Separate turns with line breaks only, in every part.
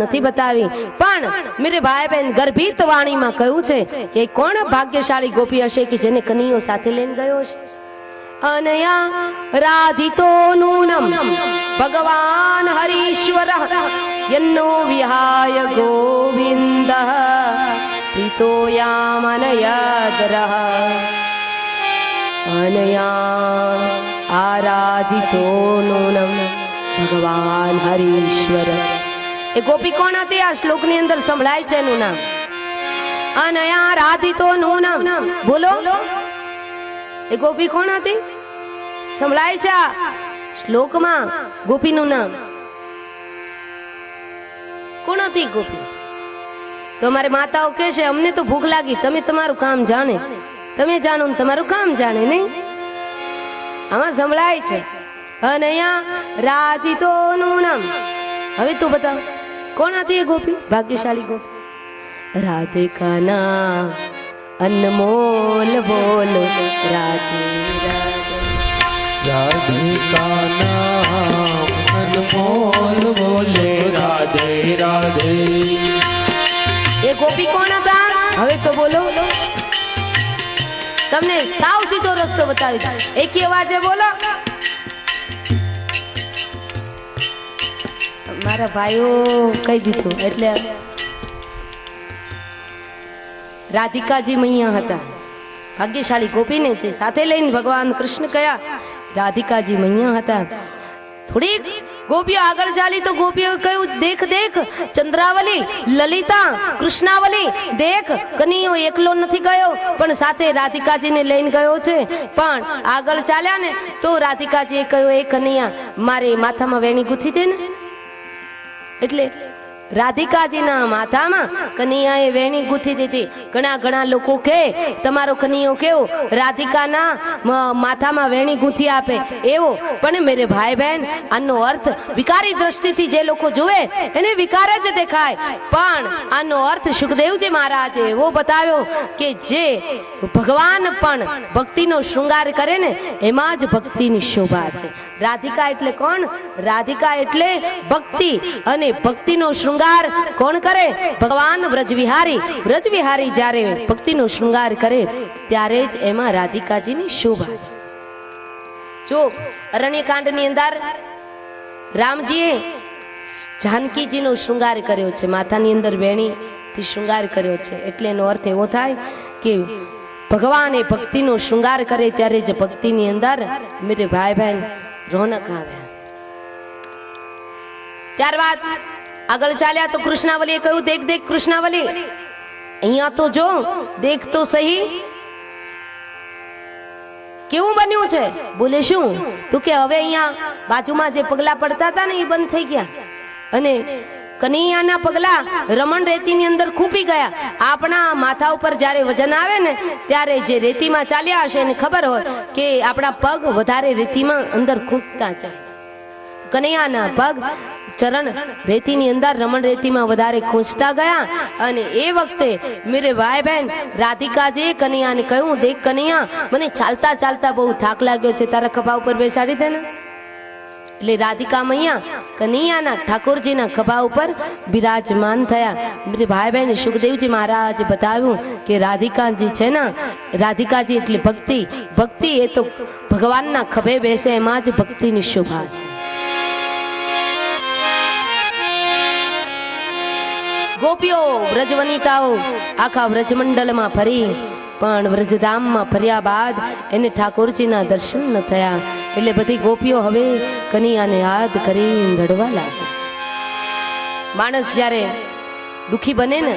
નથી બતાવી પણ મેરે ભાઈ બહેન ગર્ભિત વાણીમાં કહ્યું છે કે કોણ ભાગ્યશાળી ગોપી હશે કે જેને કનૈયો સાથે લઈને ગયો છે અનયા રાધિતો નૂનમ ભગવાન હરીશ્વર યન્નો વિહાય ગોવિંદ પ્રીતો યામનયદ્રહ અનયા આરાધિતો નૂનમ ભગવાન હરીશ્વર। એ ગોપી કોણ હતી આ શ્લોક ની અંદર સંભળાય છે એનું નામ અનયા રાધિતો નું નામ બોલો એ ગોપી કોણ હતી સંભળાય છે આ શ્લોકમાં ગોપી નું નામ કોણ હતી ગોપી? તો અમારે માતાઓ કહે છે અમને તો ભૂખ લાગી, તમે તમારું કામ જાણે, તમે જાણો ને તમારું કામ જાણે નહીં, આમાં સંભળાય છે અનયા રાધિતો નું નામ। હવે તું બતાવ કોણ હતી એ ગોપી ભાગ્યશાળી ગોપી? રાધિકા ના અનમોલ બોલ રાધે
રાધિકા નામ અનમોલ બોલે રાધે રાધે।
એ ગોપી કોણ હતા હવે તો બોલો, તમને સાવ સીધો રસ્તો બતાવી દઉં, એકી અવાજે બોલો। મારા ભાઈઓ કહી દીધું એટલે રાધિકાજી મૈયા હતા ભાગ્યશાળી ગોપીને છે સાથે લઈને ભગવાન કૃષ્ણ કયા રાધિકાજી મૈયા હતા। થોડીક ગોપીઓ આગળ ચાલી તો ગોપીઓ કહ્યું દેખ દેખ ચંદ્રાવલી લલિતા કૃષ્ણાવલી દેખ કનૈયો એકલો નથી ગયો પણ સાથે રાધિકાજીને લઈને ગયો છે। પણ આગળ ચાલ્યા ને તો રાધિકાજીએ કહ્યું એ કનૈયા મારે માથામાં વેણી ગૂંથી દે ને, એટલે રાધિકાજીના માથામાં કનૈયાએ વેણી ગૂંથી દીધી। ઘણા લોકો કહે તમારો કનૈયો કેવો રાધિકાના માથામાં વેણી ગૂંથી આપે એવો, પણ મેરે ભાઈ બહેન આનો અર્થ વિકારી દ્રષ્ટિથી જે લોકો જુએ એને વિકાર જ દેખાય, પણ આનો અર્થ સુખદેવજી મહારાજે એવો બતાવ્યો કે જે ભગવાન પણ ભક્તિનો શૃંગાર કરે ને એમાં જ ભક્તિની શોભા છે। રાધિકા એટલે કોણ? રાધિકા એટલે ભક્તિ, અને ભક્તિનો શૃંગાર કોણ કરે? ભગવાન વ્રજવિહારી। વ્રજવિહારી જ્યારે ભક્તિનો શૃંગાર કરે ત્યારે જ એમાં રાધિકાજીની શોભા છે। જો અરણ્યકાંડની અંદર રામજીએ જાનકીજીનો શૃંગાર કર્યો છે, માથાની અંદર વેણીથી શૃંગાર કર્યો છે, એટલે એનો અર્થ એવો થાય કે ભગવાને ભક્તિનો શૃંગાર કરે ત્યારે જ ભક્તિની અંદર મેરે ભાઈ બહેન રોનક આવે। ત્યારબાદ આગળ ચાલ્યા તો કૃષ્ણાવલીએ કહ્યું દેખ દેખ કૃષ્ણાવલી અહીંયા તો જો દેખ તો સહી કેવું બન્યું છે? બોલે શું? તો કે હવે અહીંયા બાજુમાં જે પગલા પડતા હતા ને એ બંધ થઈ ગયા અને કનૈયાના પગલા રમણ રેતીની અંદર ખૂપી ગયા। આપણા માથા ઉપર જ્યારે વજન આવે ને ત્યારે જે રેતીમાં ચાલ્યા હશે એને ખબર હોય કે આપણા પગ વધારે રેતીમાં અંદર ખૂંપતા જાય। કનૈયાના પગ ચરણ રેતીની અંદર રમણ રેતીમાં વધારે ખૂંચતા ગયા અને એ વખતે મેરે ભાઈ બહેન રાધિકાજીએ કનૈયાને કહ્યું દેખ કનૈયા મને ચાલતા ચાલતા બહુ થાક લાગ્યો છે, તારા ખભા ઉપર બેસાડી દે ને। એટલે રાધિકા મૈયા કનૈયાના ઠાકોરજીના ખભા ઉપર બિરાજમાન થયા। મેરે ભાઈ બહેન સુખદેવજી મહારાજે બતાવ્યું કે રાધિકાજી છે ને, રાધિકાજી એટલે ભક્તિ, ભક્તિ એ તો ભગવાનના ખભે બેસે એમાં જ ભક્તિની શોભા છે। ગોપીઓ વ્રજવનિતાઓ આખા વ્રજમંડળમાં ફરી પણ વ્રજધામમાં ફર્યા બાદ એને ઠાકોરજીના દર્શન ન થયા, એટલે બધી ગોપીઓ હવે કનૈયાને યાદ કરીને રડવા લાગે છે। માણસ જ્યારે દુખી બને ને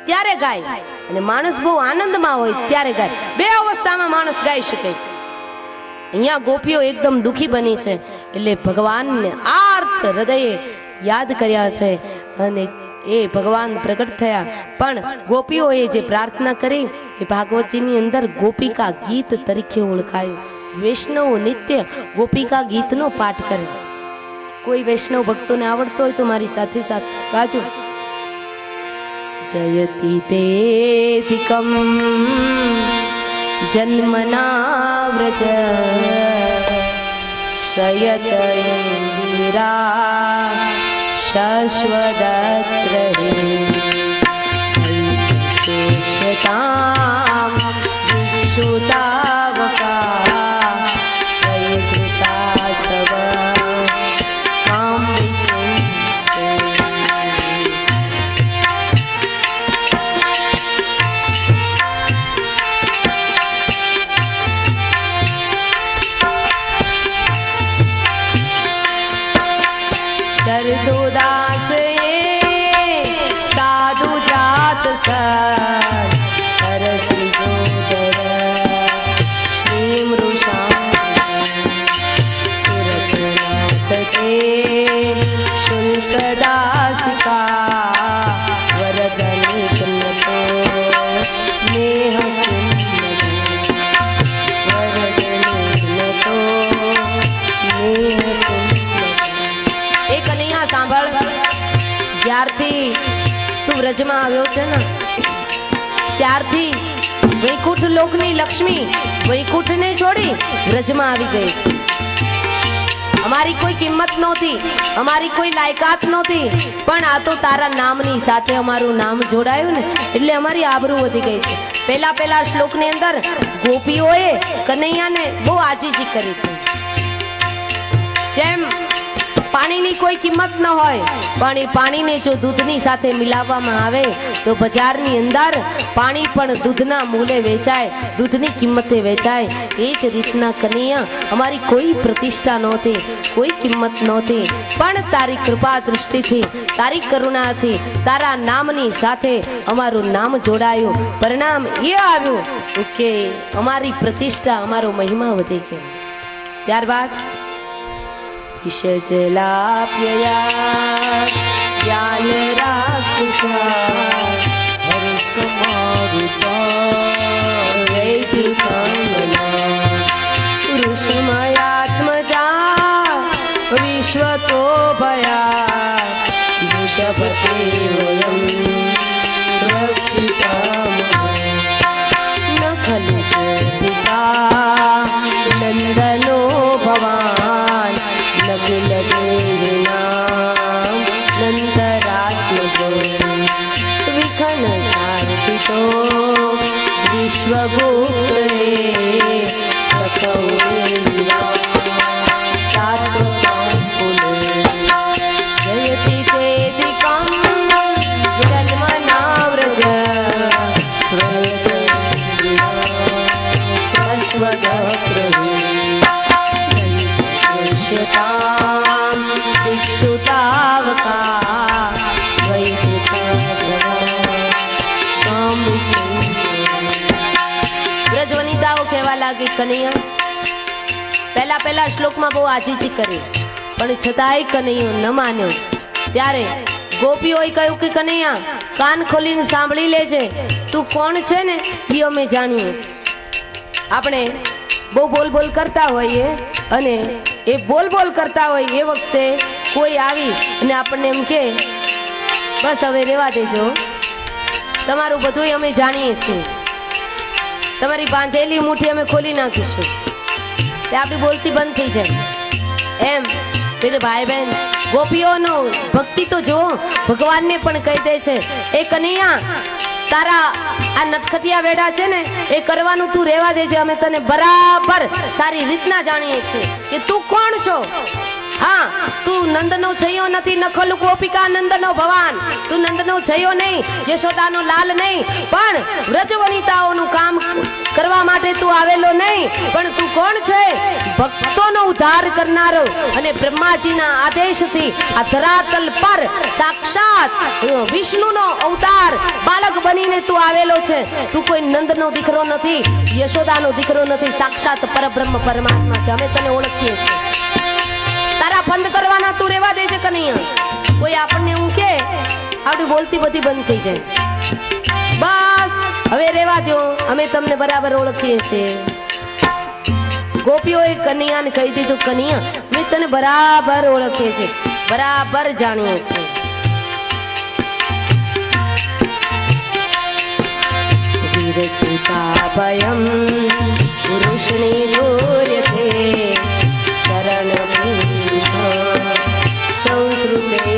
ત્યારે ગાય અને માણસ બહુ આનંદમાં હોય ત્યારે ગાય, બે અવસ્થામાં માણસ ગાઈ શકે છે। અહીંયા ગોપીઓ એકદમ દુખી બની છે એટલે ભગવાનને આર્ત હૃદયે યાદ કર્યા છે અને એ ભગવાન પ્રગટ થયા। પણ ગોપીઓએ જે પ્રાર્થના કરી એ ભાગવતજીની અંદર ગોપિકા ગીત તરીકે ઓળખાયું। વૈષ્ણવ નિત્ય ગોપિકા ગીતનો પાઠ કરે છે। કોઈ વૈષ્ણવ ભક્તોને આવડતો હોય તો મારી સાથે સાથે ગાજો। જયતિ તેધિકમ જન્મના વ્રજ શયત ઇન્દિરા शश्वदत्रहितां विक्षुतावका वैधृतासव मां विचिन्ते। शरदुदास ये साधु जात सर सरसी जोदर श्री मृषा सुरतनाथ के शुल्कदास का वरदन तो नेह वरदन तो नेह એક કનૈયા સાંભળ, જ્યારથી તું વ્રજમાં આવ્યો છે ને ત્યારથી વૈકુંઠ લોકની લક્ષ્મી વૈકુંઠને છોડી વ્રજમાં આવી ગઈ છે. અમારી કોઈ કિંમત નહોતી, અમારી કોઈ લાયકાત નહોતી, પણ આ તો તારા નામની સાથે અમારું નામ જોડાયું ને એટલે અમારી આબરૂ વધી ગઈ છે. પહેલા શ્લોકની અંદર ગોપીઓએ કનૈયાને બહુ આજીજી કરી છે. જેમ પાણીની કોઈ કિંમત ન હોય પણ એ પાણીને જો દૂધની સાથે મિલાવવામાં આવે તો બજારની અંદર પાણી પણ દૂધના મૂલ્યે વેચાય, દૂધની કિંમતે વેચાય. એ જ રીતના કનૈયા અમારી કોઈ પ્રતિષ્ઠા નહોતી, કોઈ કિંમત નહોતી, પણ તારી કૃપા દૃષ્ટિથી, તારી કરુણાથી તારા નામની સાથે અમારું નામ જોડાયું. પરિણામ એ આવ્યું કે અમારી પ્રતિષ્ઠા, અમારો મહિમા વધી ગયો. ત્યારબાદ ઈશજલાપ્યયા જ્ઞાન રાક્ષસા
હર્ષમારુતા
વૈદિકમલા પુરુષમયાત્મજા વિશ્વતો ભયા વૃષભતે વયમ રક્ષિતા ન ખલુ પિતા નંદનો ભવાન લગે લગે નામ નંદરાત્મજો વિઘન સાર્થિતો વિશ્વગુપ્તે સખૌ સાત્વતં પુલે જયતિ ચેતિકં જન્મના વ્રજ શ્રયતે સરસ્વતપ્રભુ भिक्षुतावका વ્રજવનિતાઓ કહેવા લાગી કનૈયા પહેલા શ્લોકમાં બહુ આજીજી કરી પણ છતાંય કનૈયો ન માન્યો. ત્યારે ગોપીઓએ કહ્યું કે કનૈયા કાન ખોલીને સાંભળી લેજે, તું કોણ છે ને એ અમે જાણીએ છીએ. આપણે બહુ બોલ કરતા હોઈએ અને એ બોલ કરતા હોય એ વખતે કોઈ આવી અને આપણને એમ કે બસ હવે રહેવા દેજો, તમારું બધું અમે જાણીએ છીએ, તમારી બાંધેલી મુઠ્ઠી અમે ખોલી નાખીશું, તે આપણી બોલતી બંધ થઈ જાય. એમ એટલે ભાઈ બહેન ગોપીઓનો ભક્તિ તો જો ભગવાનને પણ કહી દે છે, એ કનૈયા તારા આ નટખટિયા વેડા છે ને એ કરવાનું તું રહેવા દેજે, અમે તને બરાબર સારી રીતના જાણીએ છીએ કે તું કોણ છો. હા, તું નંદનો છયો નથી, ન ખોલું ગોપિકા નંદનો ભવાન, તું નંદનો છયો નહીં, યશોદાનો લાલ નહીં, પણ વ્રજવનિતાઓનું કામ કરવા માટે તું આવેલો નહીં, પણ તું કોણ છે? ભક્તોનો ઉદ્ધાર કરનારો અને બ્રહ્માજીના આદેશથી આ ધરાતલ પર સાક્ષાત વિષ્ણુનો અવતાર બાલક બનીને તું આવેલો છે. તું કોઈ નંદનો દીકરો નથી, યશોદાનો દીકરો નથી, સાક્ષાત પરબ્રહ્મ પરમાત્મા છે. અમે તને ઓળખીએ છીએ. તારા બંધ કરવાના તું રહેવા દેજે કનૈયા. કોઈ આપણને એવું કે આપણી બોલતી બધી બંધ થઈ જાય, બસ હવે રહેવા દો, અમે તમને બરાબર ઓળખીએ છીએ. ગોપીઓએ કનૈયાને કહી દીધું, કનૈયા અમે તને બરાબર ઓળખીએ છીએ, બરાબર જાણીએ છીએ. વિરચિતા ભયમ પુરુષની દૂર્યતે શરણ સંસ્કૃતે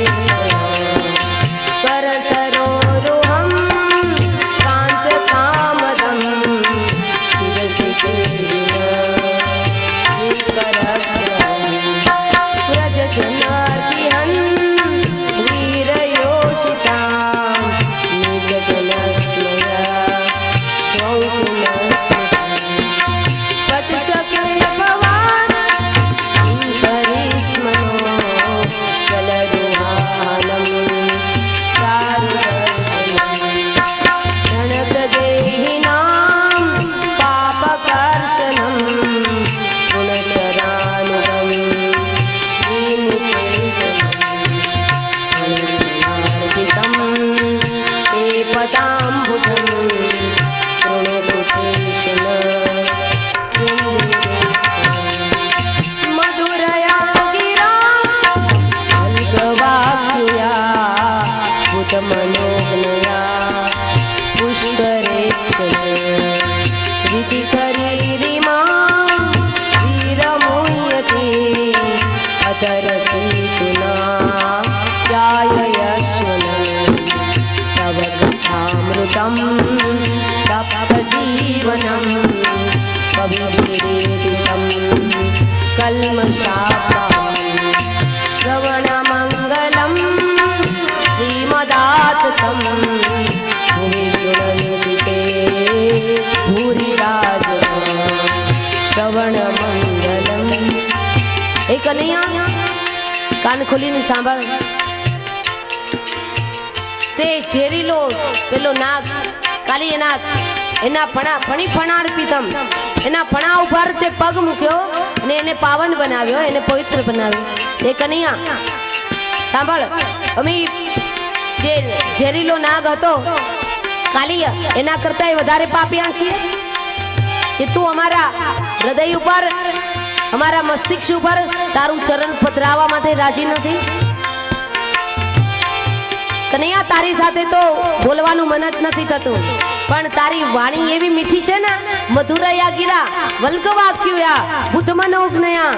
पदाम्बुजं शृणोतु केचन मधुरया गिरा अल्पवाक्युया भूतमनोज्ञया पुष्करेक्षण विधिकरीरिमा वीरमुह्यते अतरसीतुना ध्याययश्वनं तव कथामृतं तप्तजीवनं कविभिरीडितं कल्मषापहं श्रवणमङ्गलं श्रीमदाततं भुवि गुणन्ति ते भूरिराजः श्रवणमङ्गलम् એ કનૈયા કાન ખોલીને સાંભળ તે ઝેરીલો પેલો નાગ કાળી નાગ એના ફણી ફણાર્પિતમ એના ફણા ઉપર તે પગ મૂક્યો અને એને પાવન બનાવ્યો એને પવિત્ર બનાવ્યો એ કનૈયા સાંભળ અમે જે ઝેરીલો નાગ હતો કાળી એના કરતા વધારે પાપિયા છીએ કે તું અમારા હૃદય ઉપર અમારા મસ્તિષ્ક ઉપર તારું ચરણ પધરાવવા માટે રાજી નથી કનૈયા તારી સાથે તો બોલવાનું મન જ નથી થતું પણ તારી વાણી એવી મીઠી છે ને મધુરયા ગીરા વલ્કવાક્યુયા બુદ્ધમનોજ્ઞયા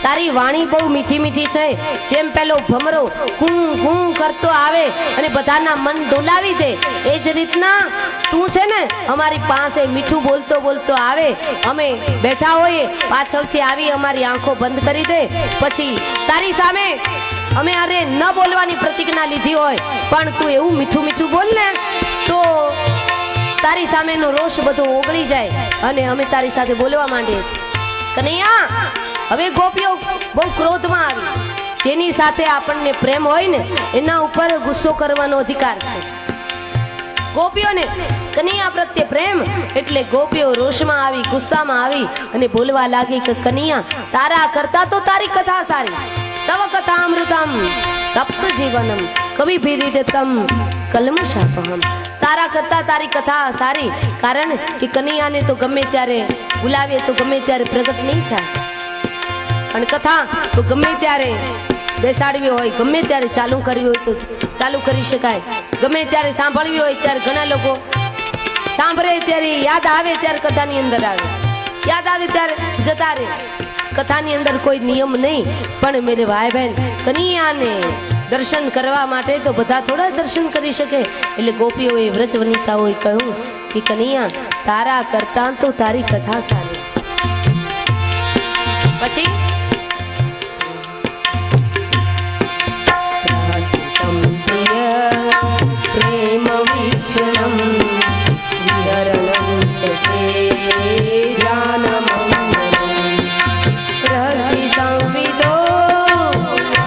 તારી વાણી બહુ મીઠી મીઠી છે જેમ પેલો ભમરો કું કું કરતો આવે અને બધાના મન ડોલાવી દે એ જ રીતના તું છે ને અમારી પાસે મીઠું બોલતો બોલતો આવે અમે બેઠા હોઈએ પાછળથી આવી અમારી આંખો બંધ કરી દે પછી તારી સામે અમે અરે ન બોલવાની પ્રતિજ્ઞા લીધી હોય પણ તું એવું મીઠું મીઠું બોલ ને તો તારી સામેનો રોષ બધો ઓગળી જાય અને અમે તારી સાથે બોલવા માંડીએ છીએ કનૈયા હવે ગોપીઓ બહુ ક્રોધમાં આવી જેની સાથે આપણને પ્રેમ હોય ને એના ઉપર ગુસ્સો કરવાનો અધિકાર છે ગોપીઓને કનૈયા પ્રત્યે પ્રેમ એટલે ગોપીઓ રોષમાં આવી ગુસ્સામાં આવી અને બોલવા લાગી કે કનૈયા તારા કરતા તો તારી કથા સારી તવ કથામૃતમ તપ્ત જીવનમ કવિભીરીડતમ કલ્મષાપહમ તારા કરતા તારી કથા સારી કારણ કે કનૈયાને તો ગમે ત્યારે બોલાવીએ તો ગમે ત્યારે પ્રગટ નહીં થાય અને કથા તો ગમે ત્યારે બેસાડવી હોય ગમે ત્યારે ચાલુ કરવી હોય તો ચાલુ કરી શકાય ગમે ત્યારે સાંભળવી હોય ત્યારે ઘણા લોકો સાંભળે ત્યારે યાદ આવે ત્યારે કથાની અંદર આવે યાદ આવે ત્યારે જતા રહે કથાની અંદર કોઈ નિયમ નહીં પણ મેરે ભાઈ બહેન કનૈયાને દર્શન કરવા માટે તો બધા થોડા દર્શન કરી શકે એટલે ગોપીઓએ વ્રજ વનિતાઓએ કહ્યું કે કનૈયા તારા કરતા તો તારી કથા સારી પછી प्रेम वीक्षणं विहरणं च ते ध्यानमङ्गलं रहसि संविदो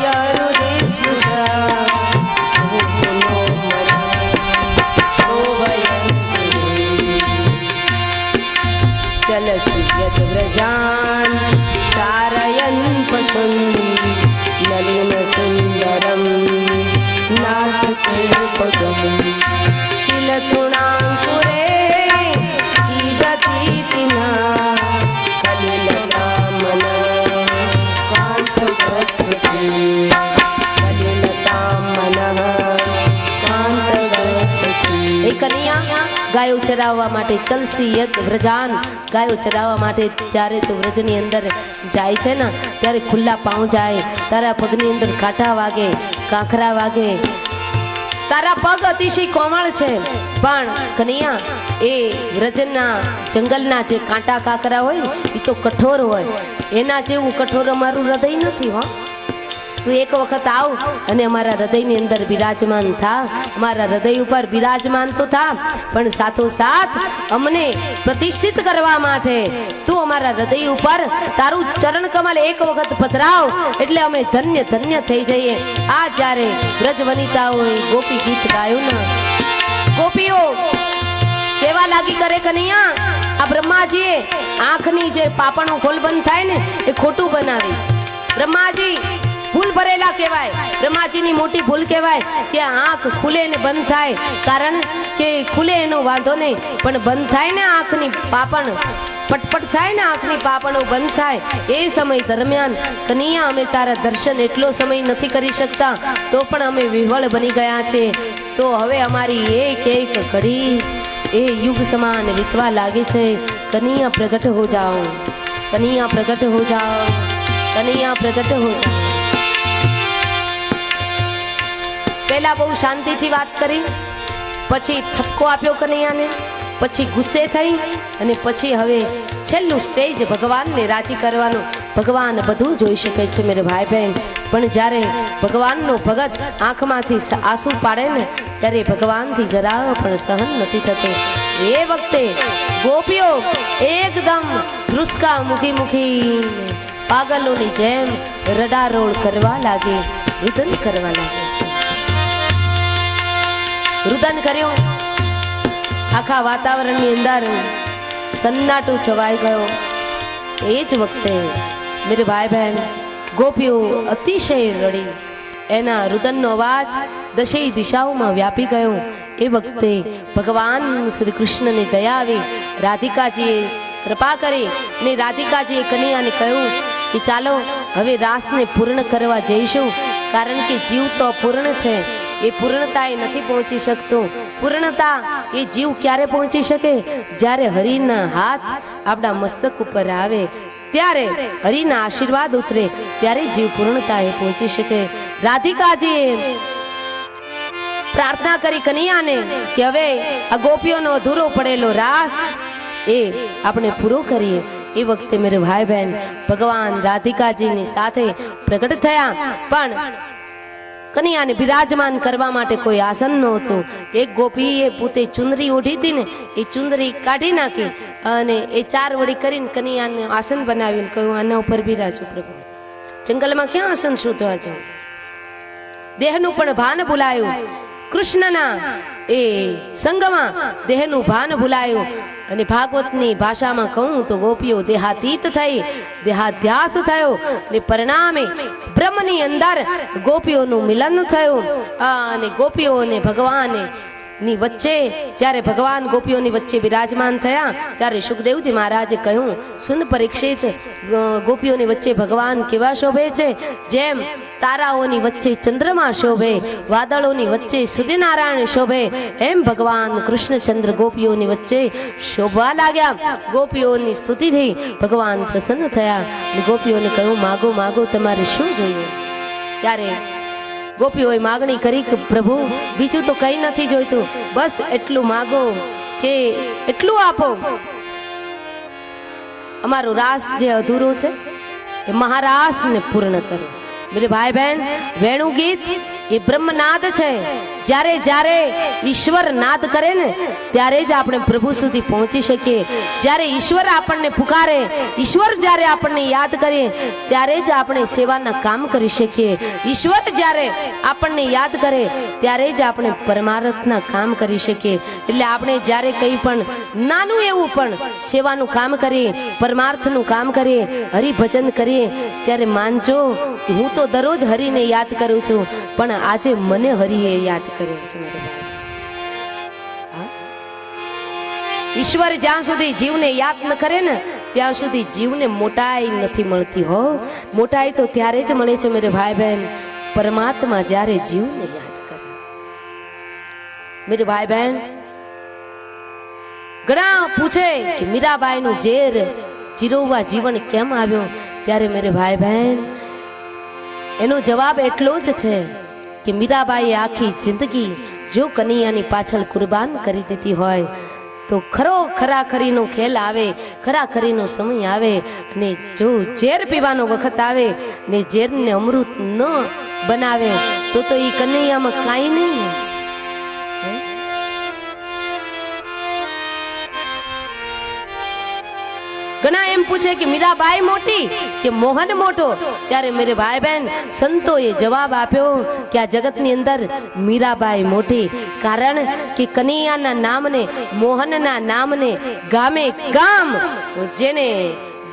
यरुदिस्पृशा भुवनो शोभयन्ति चलसि यत् व्रजान् चारयन् पशुन् नलिनसुन्दरम् शीलतुणाङ्कुरे सीदतीतिना कलिलतामन कान्तगच्छति कलिलतामनः कान्तगच्छति એ કનૈયા ગાયો ચરાવવા માટે ચલસી યત વ્રજાન ગાયો ચરાવવા માટે જ્યારે તું વ્રજની અંદર જાય છે ને ત્યારે ખુલ્લા પાઉં જાય તારા પગની અંદર કાંઠા વાગે કાંખરા વાગે તારા પગ અતિશય કોમળ છે પણ કનૈયા એ વ્રજના જંગલના જે કાંટા કાંકરા હોય ને એ તો કઠોર હોય એના જેવું કઠોર અમારું હૃદય નથી હો તું એક વખત આવ અને અમારા હૃદયની અંદર બિરાજમાન થા અમારા હૃદય ઉપર બિરાજમાન તો થા પણ સાથોસાથ અમને પ્રતિષ્ઠિત કરવા માટે તું અમારા હૃદય ઉપર તારું ચરણ કમલ એક વખત પધરાવ એટલે અમે ધન્ય ધન્ય થઈ જઈએ આ જ્યારે વ્રજ વનિતાઓએ ગોપી ગીત ગાયું ને ગોપીઓ કેવા લાગી કરે કનૈયા આ બ્રહ્માજીએ આંખની જે પાપણો ખોલ બંધ થાય ને એ ખોટું બનાવી બ્રહ્માજી ભૂલ ભરેલા કહેવાય, બ્રહ્માજીની મોટી ભૂલ કહેવાય કે આંખ ખુલે ને બંધ થાય. કારણ કે ખુલે એનો વાંધો નહીં, પણ બંધ થાય ને આંખની પાપણ, પટપટ થાય ને આંખની પાપણો બંધ થાય, એ સમય દરમિયાન કનૈયા અમે તારા દર્શન એટલો સમય નથી કરી શકતા, તો પણ અમે વિહવળ બની ગયા છે. તો હવે અમારી એક એક ઘડી એ યુગ સમાન વીતવા લાગે છે. કનૈયા પ્રગટ હો જાઓ, કનૈયા પ્રગટ હો જાઓ, કનૈયા પ્રગટ હો જાઓ. પહેલા બહુ શાંતિથી વાત કરી, પછી ઠપકો આપ્યો કનૈયાને, પછી ગુસ્સે થઈ, અને પછી હવે છેલ્લું સ્ટેજ ભગવાનને રાજી કરવાનું. ભગવાન બધું જોઈ શકે છે મેરે ભાઈ બહેન, પણ જ્યારે ભગવાનનો ભગત આંખમાંથી આંસુ પાડે ને ત્યારે ભગવાનથી જરા પણ સહન નથી થતું. એ વખતે ગોપીઓ એકદમ ધ્રુસકા મૂકી મૂકીને પાગલોની જેમ રડારોળ કરવા લાગે, રુદન કરવા લાગે છે. રુદન કર્યું, આખા વાતાવરણની અંદર સન્નાટો છવાઈ ગયો. એ જ વખતે મેરે ભાઈ બહેન ગોપીઓ અતિશય રડી, એના રુદનનો અવાજ દશેય દિશાઓમાં વ્યાપી ગયો. એ વખતે ભગવાન શ્રી કૃષ્ણની દયા આવી, રાધિકાજીએ કૃપા કરી ને રાધિકાજીએ કનૈયાને કહ્યું કે ચાલો હવે રાસને પૂર્ણ કરવા જઈશું, કારણ કે જીવ તો પૂર્ણ છે, એ પૂર્ણતાએ નથી પહોંચી શકતો. પૂર્ણતા એ જીવ ક્યારે પહોંચી શકે? જ્યારે હરિના હાથ આપણા મસ્તક ઉપર આવે, ત્યારે હરિના આશીર્વાદ ઉતરે, ત્યારે જીવ પૂર્ણતાએ પહોંચી શકે. રાધિકાજીએ પ્રાર્થના કરી કનૈયાને કે હવે આ ગોપીઓનો અધૂરો પડેલો રાસ એ આપણે પૂરો કરીએ. એ વખતે મેરે ભાઈ બહેન ભગવાન રાધિકાજીની સાથે પ્રગટ થયા, પણ કનૈયાને બિરાજમાન કરવા માટે કોઈ આસન નહોતું. એક ગોપીએ પોતે ચુંદરી ઓઢી હતી ને, એ ચુંદરી કાઢી નાખી અને એ ચાર વળી કરીને કનૈયાને આસન બનાવીને કહ્યું આના ઉપર બિરાજો પ્રભુ. જંગલમાં ક્યાં આસન શોધવા જાઓ? દેહનું પણ ભાન ભૂલાયું. કૃષ્ણના એ સંગમાં દેહનું ભાન ભૂલાયું. અને ભાગવતની ભાષામાં કહું તો ગોપીઓ દેહાતીત થઈ, દેહાધ્યાસ થયો, ને પરિણામે બ્રહ્મની અંદર ગોપીઓનું મિલન થયું. અને ગોપીઓને ભગવાન ની વચ્ચે જ્યારે ભગવાન ગોપીઓની વચ્ચે બિરાજમાન થયા, ત્યારે સુખદેવજી મહારાજે કહ્યું, સુન પરીક્ષિત, ગોપીઓની વચ્ચે ભગવાન કેવા શોભે છે? જેમ તારાઓની વચ્ચે ચંદ્રમા શોભે, વાદળોની વચ્ચે સૂર્યનારાયણ શોભે, એમ ભગવાન કૃષ્ણચંદ્ર ગોપીઓની વચ્ચે શોભવા લાગ્યા. ગોપીઓની સ્તુતિથી ભગવાન પ્રસન્ન થયા. ગોપીઓને કહ્યું, માગો માગો, તમારે શું જોઈએ? ત્યારે ગોપીઓએ માગણી કરી કે પ્રભુ બીજું તો કંઈ નથી જોઈતું, બસ એટલું માગો કે એટલું આપો, અમારો રાસ જે અધૂરો છે એ મહારાસને પૂર્ણ કરો. મેરે ભાઈ બહેન, વેણુ ગીત એ બ્રહ્મનાદ છે. જ્યારે જ્યારે ઈશ્વર નાદ કરે ને ત્યારે જ આપણે પ્રભુ સુધી પહોંચી શકીએ. જ્યારે ઈશ્વર આપણને પુકારે, ઈશ્વર જ્યારે આપણને યાદ કરે, ત્યારે જ આપણે સેવાના કામ કરી શકીએ. ઈશ્વર જ્યારે આપણને યાદ કરે ત્યારે જ આપણે પરમાર્થના કામ કરી શકીએ. એટલે આપણે જ્યારે કંઈ પણ નાનું એવું પણ સેવાનું કામ કરીએ, પરમાર્થનું કામ કરીએ, હરિભજન કરીએ, ત્યારે માનજો હું તો દરરોજ હરિને યાદ કરું છું, પણ આજે મને હરિએ યાદ કર્યો છે. મારા ભાઈ, ઈશ્વર જ્યાં સુધી જીવને યાદ ન કરે ને ત્યાં સુધી જીવને મોટાઈ નથી મળતી. હો, મોટાઈ તો ત્યારે જ મળે છે મેરે ભાઈ બહેન, પરમાત્મા જ્યારે જીવને યાદ કરે. મેરે ભાઈ બહેન, ઘણા પૂછે કે મીરાબાઈ નું ઝેર ચીરવવા જીવન કેમ આવ્યો? ત્યારે મેરે ભાઈ બહેન એનો જવાબ એટલો જ છે કે મીરાબાઈએ આખી જિંદગી જો કનૈયાની પાછળ કુરબાન કરી દીધી હોય તો ખરાખરીનો ખેલ આવે, ખરાખરીનો સમય આવે, અને જો ઝેર પીવાનો વખત આવે ને ઝેરને અમૃત ન બનાવે તો એ કનૈયામાં કાંઈ નહીં ને. ઘણા એમ પૂછે કે મીરાબાઈ મોટી કે મોહન મોટો? ત્યારે મેરે ભાઈ બહેન સંતોએ જવાબ આપ્યો કે આ જગતની અંદર મીરાબાઈ મોટી, કારણ કે કનૈયાના નામને, મોહનના નામને ગામે ગામ જેને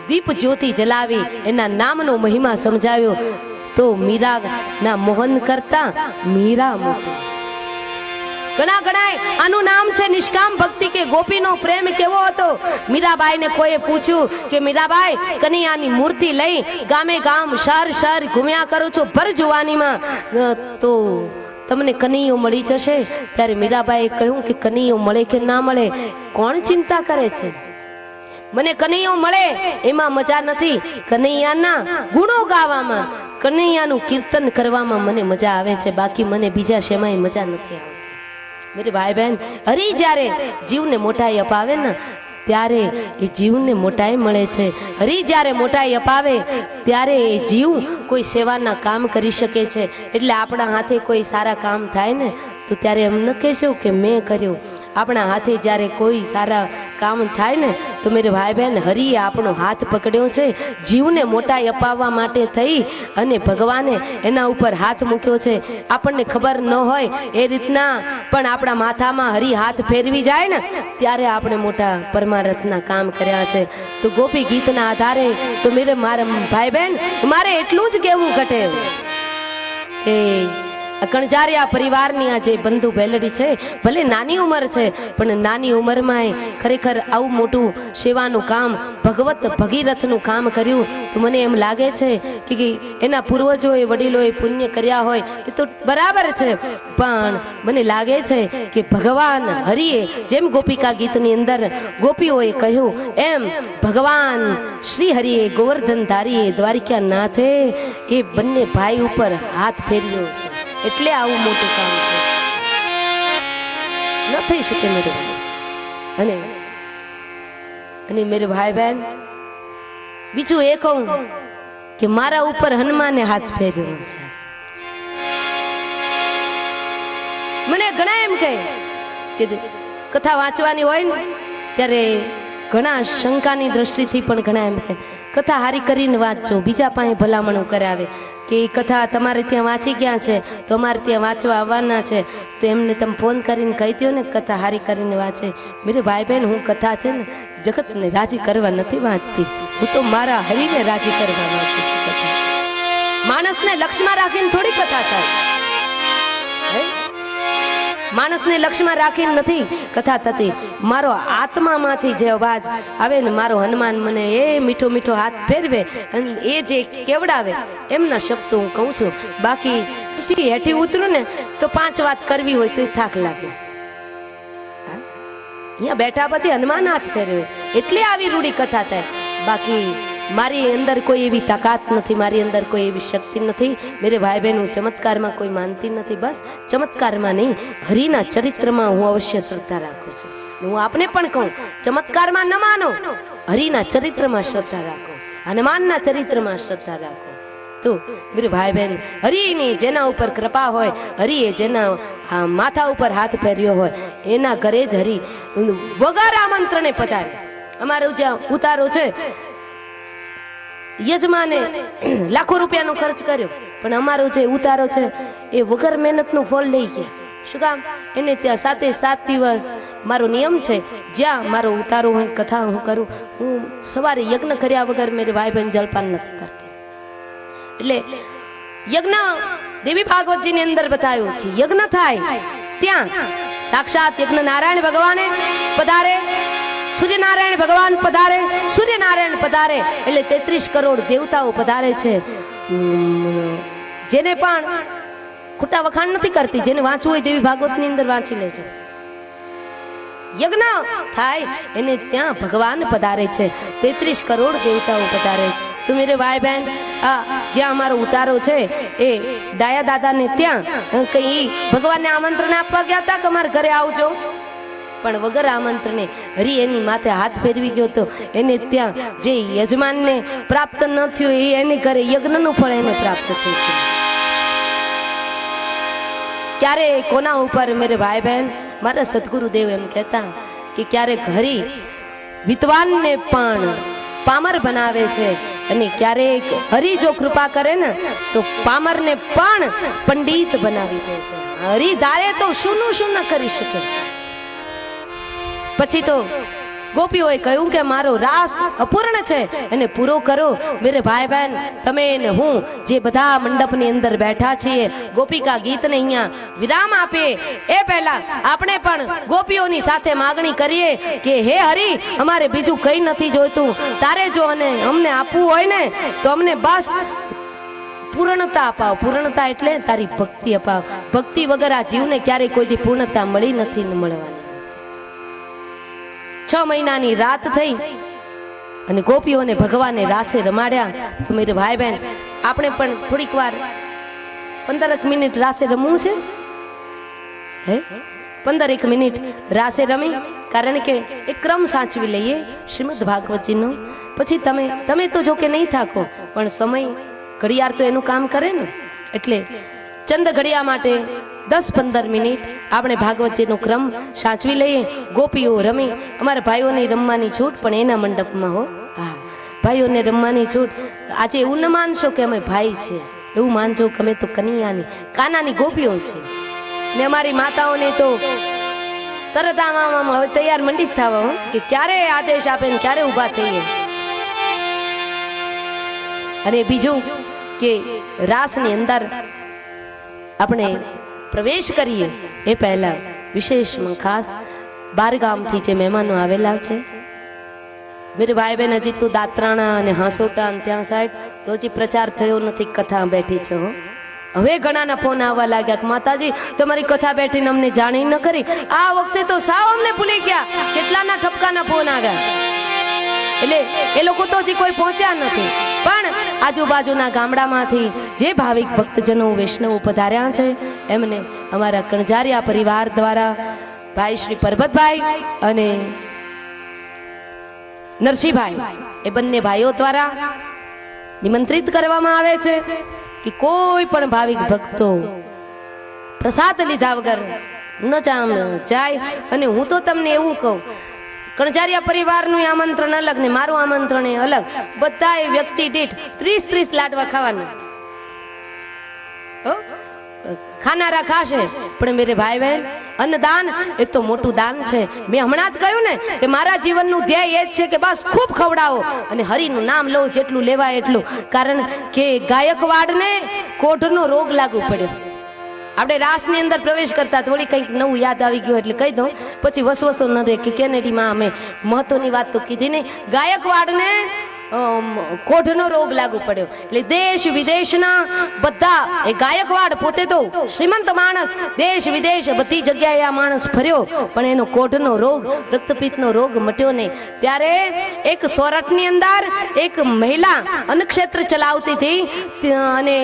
દીપ જ્યોતિ જલાવી એના નામનો મહિમા સમજાવ્યો. તો મીરાના મોહન કરતા મીરા મોટી. ઘણા આનું નામ છે નિષ્કામ ભક્તિ કે ગોપીનો પ્રેમ કેવો હતો. મીરાબાઈને કોઈએ પૂછ્યું કે મીરાબાઈ કનૈયાની મૂર્તિ લઈ ગામે ગામ શહેર ઘૂમ્યા કરો છો ભર જુવાનીમાં, તો તમને કનૈયો મળી જશે. ત્યારે મીરાબાઈએ કહ્યું કે કનૈયો મળે કે ના મળે કોણ ચિંતા કરે છે, મને કનૈયો મળે એમાં મજા નથી, કનૈયાના ગુણો ગાવામાં કનૈયાનું કીર્તન કરવામાં મને મજા આવે છે, બાકી મને બીજા શેમાંય મજા નથી આવતી. મેરે ભાઈ બહેન, હરી જ્યારે જીવને મોટાઈ અપાવે ને ત્યારે એ જીવને મોટાઈ મળે છે. હરી જ્યારે મોટાઈ અપાવે ત્યારે એ જીવ કોઈ સેવાના કામ કરી શકે છે. એટલે આપણા હાથે કોઈ સારા કામ થાય ને તો ત્યારે એમ ન કહેશો કે મેં કર્યું. આપણા હાથે જ્યારે કોઈ સારા કામ થાય ને તો મેરે ભાઈ બહેન, હરિએ આપણો હાથ પકડ્યો છે જીવને મોટાઈ અપાવવા માટે થઈ, અને ભગવાને એના ઉપર હાથ મૂક્યો છે. આપણને ખબર ન હોય એ રીતના પણ આપણા માથામાં હરિ હાથ ફેરવી જાય ને ત્યારે આપણે મોટા પરમારથના કામ કર્યા છે. તો ગોપી ગીતના આધારે તો મારા ભાઈ બહેન, મારે એટલું જ કહેવું ઘટે કે કણજારિયા પરિવારની આ જે બંધુ ભેલડી છે, ભલે નાની ઉંમર છે પણ નાની ઉંમરમાં ખરેખર આવું મોટું સેવાનું કામ ભગવત ભગીરથનું કામ કર્યું. તો મને એમ લાગે છે કે એના પૂર્વજોએ વડીલોએ પુણ્ય કર્યા હોય એ તો બરાબર છે, પણ મને લાગે છે કે ભગવાન હરિએ જેમ ગોપિકા ગીતની અંદર ગોપીઓએ કહ્યું એમ ભગવાન શ્રી હરિએ ગોવર્ધન ધારીએ દ્વારિકા નાથે એ બંને ભાઈ ઉપર હાથ ફેર્યો છે. એટલે આવું મોટું કામ ન થઈ શકે મેરે ભાઈ. અને મેરે ભાઈ બહેન, બીજું એ કહું કે મારા ઉપર હનુમાને હાથ ફેર્યો છે. મને ઘણા એમ કહે કે કથા વાંચવાની હોય ને ત્યારે ઘણા શંકાની દ્રષ્ટિથી પણ ઘણા એમ કહે કથા હારી કરીને વાંચજો, બીજા પાસે ભલામણો કરાવે કે કથા તમારે ત્યાં વાંચી ક્યાં છે તો અમારે ત્યાં વાંચવા આવવાના છે, તો એમને તમે ફોન કરીને કહી દો ને કથા હારી કરીને વાંચે. મેરે ભાઈ બહેન, હું કથા છે ને જગતને રાજી કરવા નથી વાંચતી, હું તો મારા હરિને રાજી કરવા વાંચું છું. કથા માણસને લક્ષ્યમાં રાખીને થોડી કથા થાય, માણસને લક્ષ્યમાં રાખીને નથી કથા થતી. મારો આત્મામાંથી જે અવાજ આવે ને, મારો હનુમાન મને એ મીઠો મીઠો હાથ ફેરવે અને એ જે કેવડાવે એમના શબ્દો હું કહું છું. બાકી હેઠી ઉતરું ને તો 5 વાત કરવી હોય તો થાક લાગે. અહીંયા બેઠા પછી હનુમાન હાથ ફેરવે એટલે આવી રૂડી કથા થાય. બાકી મારી અંદર કોઈ એવી તાકાત નથી, મારી અંદર કોઈ એવી શક્તિ નથી. મેરે ભાઈ બહેન, હું ચમત્કારમાં કોઈ માનતી નથી. બસ ચમત્કારમાં નહીં, હરિના ચરિત્રમાં હું અવશ્ય શ્રદ્ધા રાખું છું. હું આપને પણ કહું, ચમત્કારમાં ન માનો, હરિના ચરિત્રમાં શ્રદ્ધા રાખો, હનુમાનના ચરિત્રમાં શ્રદ્ધા રાખો. તો મેરે ભાઈ બહેન, હરિની જેના ઉપર કૃપા હોય, હરિએ જેના માથા ઉપર હાથ ફેર્યો હોય એના ઘરે જ હરિ વગર આમંત્રણે પધારે. અમારો જ્યાં ઉતારો છે, યજમાને લાખો રૂપિયાનો ખર્ચ કર્યો પણ અમારો જે ઉતારો છે એ વગર મહેનતનું ફળ લઈ ગયા. શું કામ? એને ત્યાં 7 દિવસ મારો નિયમ છે, જ્યાં મારો ઉતારો હોય કથા હું કરું, હું સવારે યજ્ઞ કર્યા વગર મેરે ભાઈ બહેન જલપાન નથી કરતી. એટલે યજ્ઞ દેવી ભાગવતજીની અંદર બતાવ્યું કે યજ્ઞ થાય ત્યાં સાક્ષાત યજ્ઞ નારાયણ ભગવાને પધારે, સૂર્યનારાયણ ભગવાન પધારે, સૂર્યનારાયણ પધારે એટલે 33 કરોડ દેવતાઓ પધારે છે. જેને પણ ખોટા વખાણ નથી કરતી, જેને વાંચવું હોય દેવી ભાગવતની અંદર વાંચી લેજો. યજ્ઞ થાય એને ત્યાં ભગવાન પધારે છે, 33 કરોડ દેવતાઓ પધારે. તો મેરે ભાઈ બહેન, જ્યાં અમારો ઉતારો છે એ ડાયા દાદાને ત્યાં કઈ ભગવાનને આમંત્રણ આપવા ગયા હતા કે અમારા ઘરે આવજો, પણ વગર આમંત્રણે હરિ એની માથે હાથ ફેરવી ગયો તો એને ત્યાં જે યજમાનને પ્રાપ્ત ન થયું એ એની ઘરે યજ્ઞનું ફળ એને પ્રાપ્ત થયું. ક્યારે કોના ઉપર મેરે ભાઈ બહેન, મારા સદગુરુદેવ એમ કહેતા કે ક્યારેક હરિ વિદ્વાનને પણ પામર બનાવે છે અને ક્યારેક હરિ જો કૃપા કરે ને તો પામરને પણ પંડિત બનાવી દે છે. હરિ ધારે તો શું ન કરી શકે. પછી તો ગોપીઓએ કહ્યું કે મારો રાસ અપૂર્ણ છે એને પૂરો કરો. મેરે ભાઈ બહેન તમે ને હું જે બધા મંડપની અંદર બેઠા છીએ ગોપિકા ગીતને અહીંયા વિરામ આપીએ એ પહેલા આપણે પણ ગોપીઓની સાથે માગણી કરીએ કે હે હરી, અમારે બીજું કંઈ નથી જોઈતું. તારે જો અમને આપવું હોય ને તો અમને બસ પૂર્ણતા અપાવ. પૂર્ણતા એટલે તારી ભક્તિ અપાવ. ભક્તિ વગર આ જીવને ક્યારેય કોઈથી પૂર્ણતા મળી નથી ને મળવાની. 6 મહિનાની રાત થઈ અને ગોપીઓને ભગવાને રાસે રમાડ્યા. તો મેરે ભાઈ બહેન આપણે પણ થોડીક વાર 15 મિનિટ રાસે રમવું છે. હે 15 મિનિટ રાસે રમી, કારણ કે એક ક્રમ સાચવી લઈએ શ્રીમદ ભાગવતજીનો. પછી તમે તો જો કે નહીં થાકો, પણ સમય ઘડિયાળ તો એનું કામ કરે ને. એટલે ચંદ ઘડિયા માટે 10-15 મિનિટ આપણે ભાગવતજીનો ક્રમ સાચવી લઈએ. ગોપીઓ રમી. અમારા ભાઈઓને રમવાની છૂટ, પણ એના મંડપમાં હો. હા, ભાઈઓને રમવાની છૂટ. આજે એવું ન માનશો કે અમે ભાઈ છે, એવું માનજો કે અમે તો કનૈયાની કાનાની ગોપીઓ છે. ને અમારી માતાઓને તો તરત આમ હવે તૈયાર મંડી જ થવા કે ક્યારે આદેશ આપે ને ક્યારે ઊભા થઈએ. અને બીજું કે રાસની અંદર આપણે પ્રવેશ કરીએ એ પહેલા વિશેષમાં ખાસ 12 ગામથી જે મહેમાનો આવેલા છે. મેરે ભાઈ બહેન હજી તો દાત્રાણા અને હાંસોટા ત્યાં સાઈડ તો હજી પ્રચાર થયો નથી, કથા બેઠી છે. હવે ઘણાના ફોન આવવા લાગ્યા કે માતાજી તમારી કથા બેઠીને અમને જાણી ન કરી. આ વખતે તો સાવ અમને ભૂલી ગયા. કેટલાના ઠપકાના ફોન આવ્યા. એટલે એ લોકો તો હજી કોઈ પહોંચ્યા નથી, પણ આજુબાજુના ગામડામાંથી જે ભાવિક ભક્તજનો વૈષ્ણવ પધાર્યા છે એમને અમારા કણજારિયા પરિવાર દ્વારા ભાઈ શ્રી પરબતભાઈ અને નરસિંહભાઈ એ બંને ભાઈઓ દ્વારા નિમંત્રિત કરવામાં આવે છે કે કોઈ પણ ભાવિક ભક્તો પ્રસાદ લીધા વગર ન જાય. અને હું તો તમને એવું કહું, કણજારિયા પરિવારનું આમંત્રણ અલગ ને મારું આમંત્રણ એ અલગ. બધાએ વ્યક્તિ દીઠ 30 લાડવા ખાવાના છે. ખાનારા ખાશે, પણ મેરે ભાઈ બહેન અન્નદાન એ તો મોટું દાન છે. મેં હમણાં જ કહ્યું ને કે મારા જીવનનું ધ્યેય એ જ છે કે બસ ખૂબ ખવડાવો અને હરિનું નામ લો જેટલું લેવાય એટલું. કારણ કે ગાયકવાડને કોઢનો રોગ લાગુ પડ્યો. આપણે રાસની અંદર પ્રવેશ કરતા થોડી કંઈક નવું યાદ આવી ગયું એટલે કહી દઉં, પછી વસવસો ન રહે કે કેનેડીમાં અમે મહત્વની વાત તો કીધી નહીં. ગાયકવાડને કોઢનો રોગ લાગુ પડ્યો એટલે દેશ વિદેશના બધા, એ ગાયકવાડ પોતે તો શ્રીમંત માણસ, દેશ વિદેશ બધી જગ્યાએ આ માણસ ફર્યો, પણ એનો કોઢનો રોગ, રક્તપિત્તનો રોગ મટ્યો નહીં. ત્યારે એક સોરઠની અંદર એક મહિલા અન્નક્ષેત્ર ચલાવતી હતી અને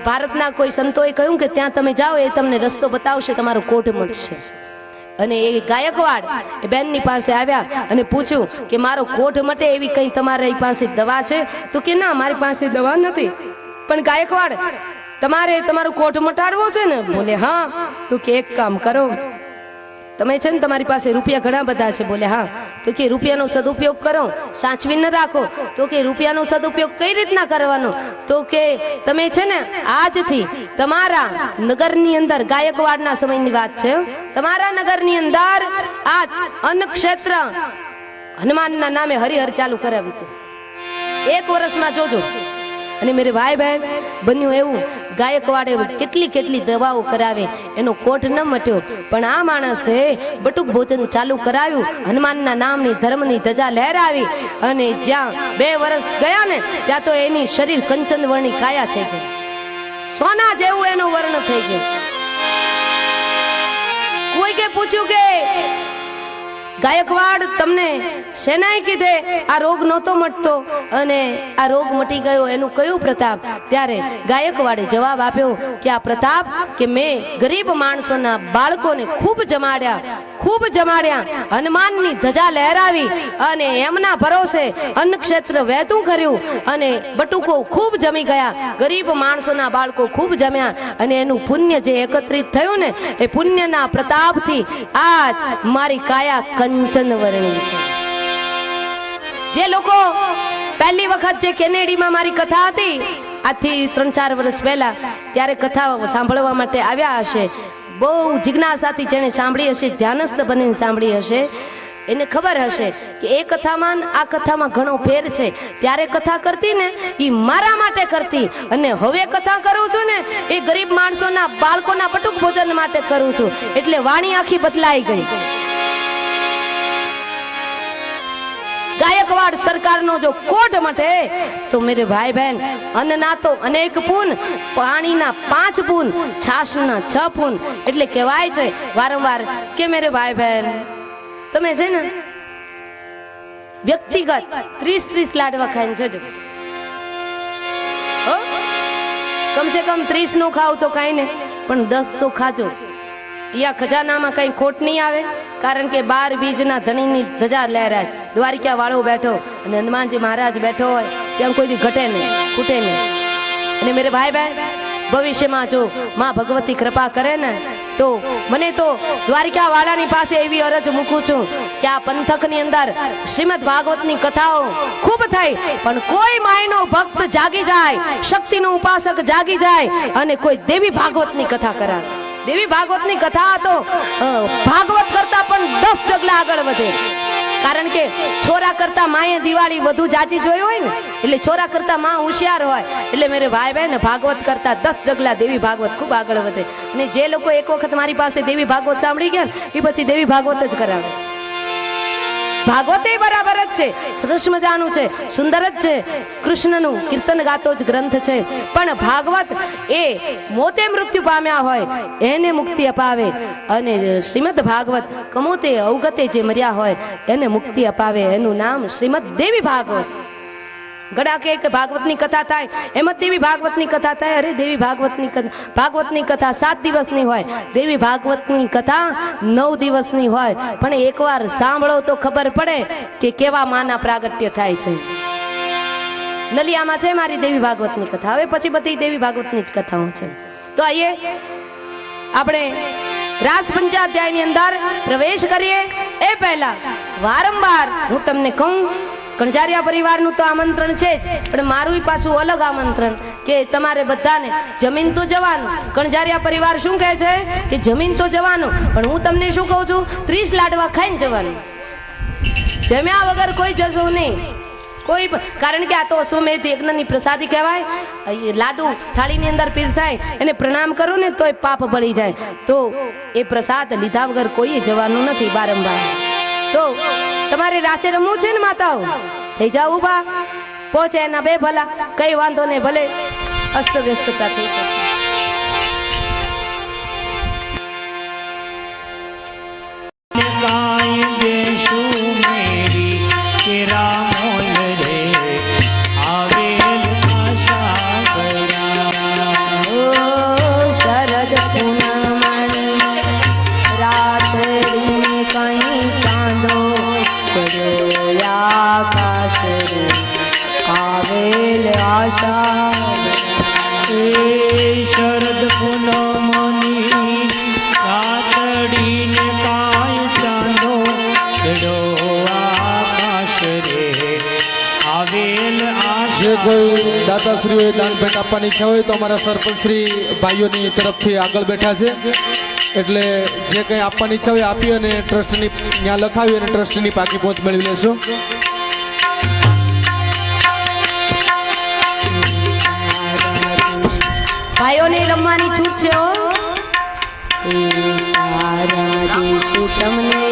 ભારતના કોઈ સંતોએ કહ્યું કે ત્યાં તમે જાઓ, એ તમને રસ્તો બતાવશે, તમારો કોઢ મળશે. અને એ ગાયકવાડ એ બેનની પાસે આવ્યા અને પૂછ્યું કે મારો કોઢ મટે એવી કઈ તમારી પાસે દવા છે? તો કે ના, મારી પાસે દવા નથી. પણ ગાયકવાડ તમારે તમારો કોઢ મટાડવો છે ને? બોલે હા. તો કે એક કામ કરો, તમે છે ને તમારી પાસે રૂપિયા ઘણા બધા છે? બોલે હા. તો કે રૂપિયાનો સદુપયોગ કરો, સાચવી ન રાખો. તો કે રૂપિયાનો સદુપયોગ કઈ રીતના કરવાનો? તો કે તમે છે ને આજથી તમારા નગરની અંદર, ગાયકવાડના સમયની વાત છે, તમારા નગરની અંદર આજ અન્નક્ષેત્ર હનુમાનના નામે હરિહર ચાલુ કરાવ્યું હતું. 1 વર્ષમાં જોજો. અને મેરે ભાઈ બહેન બન્યું એવું, ગાયકવાડે કેટલી દવાઓ કરાવે, એનો કોઢ ન મટ્યો, પણ આ માણસે બટુક ભોજન ચાલુ કરાવ્યું, હનુમાનના નામની ધર્મની ધજા લહેરાવી, અને જ્યાં 2 વર્ષ ગયા ને ત્યાં તો એની શરીર કંચન વર્ણી કાયા થઈ ગઈ, સોના જેવું એનું વર્ણ થઈ ગયું. કોઈ કે પૂછ્યું કે ગાયકવાડ તમને શેનાય કીધે આ રોગ નહોતો મટતો અને આ રોગ મટી ગયો, એનું કયું પ્રતાપ? ત્યારે ગાયકવાડે જવાબ આપ્યો કે આ પ્રતાપ કે મેં ગરીબ માણસોના બાળકોને ખૂબ જમાડ્યા, હનુમાનની ધજા લહેરાવી અને એમના ભરોસે અન્નક્ષેત્ર વહેતું કર્યું અને બટુકો ખૂબ જમી ગયા, ગરીબ માણસોના બાળકો ખૂબ જમ્યા, અને એનું પુણ્ય જે એકત્રિત થયું ને એ પુણ્યના પ્રતાપથી આજ મારી કાયા કંચન વર્ણી થઈ. જે લોકો પહેલી વખત જે કેનેડીમાં મારી કથા હતી આજથી 3-4 વર્ષ પહેલા, ત્યારે કથા સાંભળવા માટે આવ્યા હશે, બહુ જિજ્ઞાસાથી જેણે સાંભળી હશે, ધ્યાનસ્થ બનીને સાંભળી હશે, એને ખબર હશે કે એ કથામાં ને આ કથામાં ઘણો ફેર છે. ત્યારે કથા કરતી ને એ મારા માટે કરતી, અને હવે કથા કરું છું ને એ ગરીબ માણસોના બાળકોના પટુક ભોજન માટે કરું છું. એટલે વાણી આખી બદલાઈ ગઈ. ગાયકવાડ સરકારનો જો કોટ મટે તો મેરે ભાઈ બહેન, અન્નના તો અનેક પૂન, પાણીના 5 પૂન, છાશના 6 પૂન. એટલે કહેવાય છે વારંવાર કે મેરે ભાઈ બહેન, તમે છે ને વ્યક્તિગત 30 લાડવા ખાઈને જજો. હો, કમસે કમ 30 નો ખાવ તો કાંઈ નહીં, પણ 10 તો ખાજો. યા ખજાનામાં કઈ ખોટ નહીં આવે, કારણ કે 12 બીજના ધણીની ધજા લહેરાય. દ્વારિકા વાળો બેઠો અને હનુમાનજી મહારાજ બેઠો હોય ત્યાં કોઈ દી ઘટે નહીં, ખૂટે નહીં. અને મેરે ભાઈ બહેન, ભવિષ્યમાં જો માં ભગવતી કૃપા કરે ને તો મને તો દ્વારિકા વાળાની પાસે એવી અરજ મૂકું છું કે આ પંથકની અંદર શ્રીમદ ભાગવતની કથાઓ ખૂબ થઈ, પણ કોઈ માયનો ભક્ત જાગી જાય, શક્તિનો ઉપાસક જાગી જાય અને કોઈ દેવી ભાગવતની કથા કરાવે. દેવી ભાગવતની કથા તો ભાગવત કરતા પણ 10 ડગલા આગળ વધે. કારણ કે છોરા કરતા માએ દિવાળી વધુ જાજી જોઈ હોય ને, એટલે છોરા કરતા માં હોશિયાર હોય. એટલે મેરે ભાઈ બહેન, ભાગવત કરતા 10 ડગલા દેવી ભાગવત ખૂબ આગળ વધે. અને જે લોકો એક વખત મારી પાસે દેવી ભાગવત સાંભળી ગયા ને એ પછી દેવી ભાગવત જ કરાવે. ભાગવત એ બરાબર જ છે, સરસ મજાનું છે, સુંદર જ છે, કૃષ્ણનું કીર્તન ગાતો જ ગ્રંથ છે. પણ ભાગવત એ મોતે મૃત્યુ પામ્યા હોય એને મુક્તિ અપાવે, અને શ્રીમદ ભાગવત કમોતે અવગતે જે મર્યા હોય એને મુક્તિ અપાવે. એનું નામ શ્રીમદ દેવી ભાગવત. ઘણા કે ભાગવતની કથા થાય એમ જ દેવી ભાગવતની કથા થાય. અરે દેવી ભાગવતની કથા 7 દિવસની હોય, દેવી ભાગવતની કથા 9 દિવસની હોય. પણ એકવાર સાંભળો તો ખબર પડે કે કેવા માના પ્રાગટ્ય થાય છે. નલિયામાં છે મારી દેવી ભાગવતની કથા, હવે પછી બધી દેવી ભાગવતની જ કથાઓ છે. તો આઈએ આપણે રાસ પંચાધ્યાયની અંદર પ્રવેશ કરીએ. એ પહેલા વારંવાર હું તમને કહું, કણજારિયા પરિવારનું તો આમંત્રણ છે જ, પણ મારું પાછું અલગ આમંત્રણ કે તમારે બધાને જમીન તો જવાનું. કણજારિયા પરિવાર શું કહે છે કે જમીન તો જવાનું, પણ હું તમને શું કહું છું, 30 લાડવા ખાઈને જવાનું. જમ્યા વગર કોઈ જશો નહીં કોઈ, કારણ કે આ તો અશ્વમેધ યજ્ઞની પ્રસાદી કહેવાય. લાડુ થાળીની અંદર પીરસાય, એને પ્રણામ કરો ને તોય પાપ બળી જાય. તો એ પ્રસાદ લીધા વગર કોઈ જવાનું નથી બારંબાર. તો તમારે રાસે રમવું છે ને માતાઓ, થઈ જાવ ઉભા, પહોંચે એના બે ભલા, કઈ વાંધો નહીં, ભલે અસ્ત વ્યસ્તતા થઈ જાય.
શરદ પૂનમની રાતડીને કાંઈ ચાંદો ચડો આકાશ રે આવેલ.
જે કોઈ દાતાશ્રીઓએ દાન ભેટ આપવાની ઈચ્છા હોય તો અમારા સરપંચશ્રી ભાઈઓની તરફથી આગળ બેઠા છે. એટલે જે કંઈ આપવાની ઈચ્છા હોય આપી અને ટ્રસ્ટની ત્યાં લખાવી અને ટ્રસ્ટની પાકી પહોંચ મેળવી લેશો.
ભાઈઓને રમવાની છૂટ છે. તમને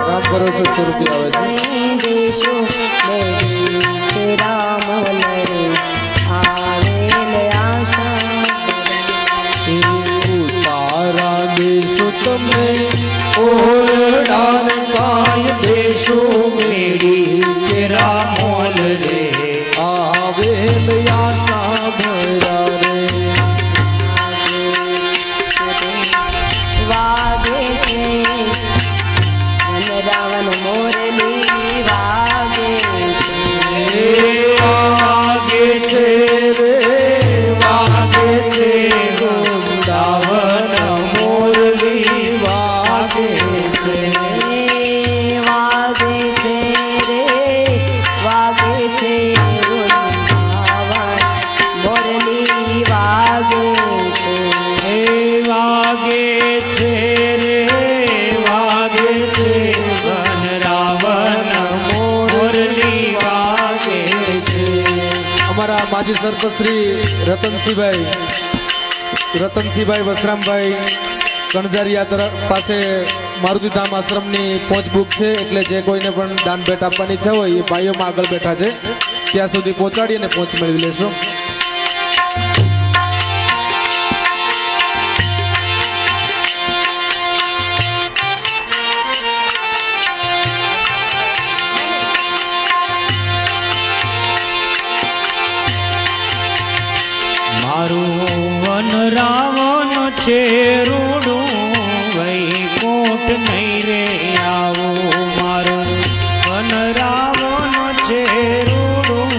રામ ભરોસે સ્વરૂપી આવે છે.
દેશો રામ
તારા દેશો તમને ઓરડાન કાય દેશો મેળી તેરા મોલ રે આવેલ આશા ભરા રે.
વાગે છે રાવણ મોરલી વાગે
છે રે વાગે છે વૃંદાવન મોરલી વાગે છે.
વાગે છે રે વાગે છે
માજી સરપંચ શ્રી રતનસિંહભાઈ વસરામભાઈ કણજારિયા તરફ પાસે મારુતિધામ આશ્રમની પહોંચ બુક છે, એટલે જે કોઈને પણ દાન ભેટ આપવાની ઈચ્છા હોય એ ભાઈઓમાં આગળ બેઠા છે, ત્યાં સુધી પહોંચાડી અને પહોંચ મેળવી લેશો.
મારું વન રાવણ છે રૂડું, વૈકુંઠ નહીં રે આવું. મારું વન રાવણ છે રૂડું,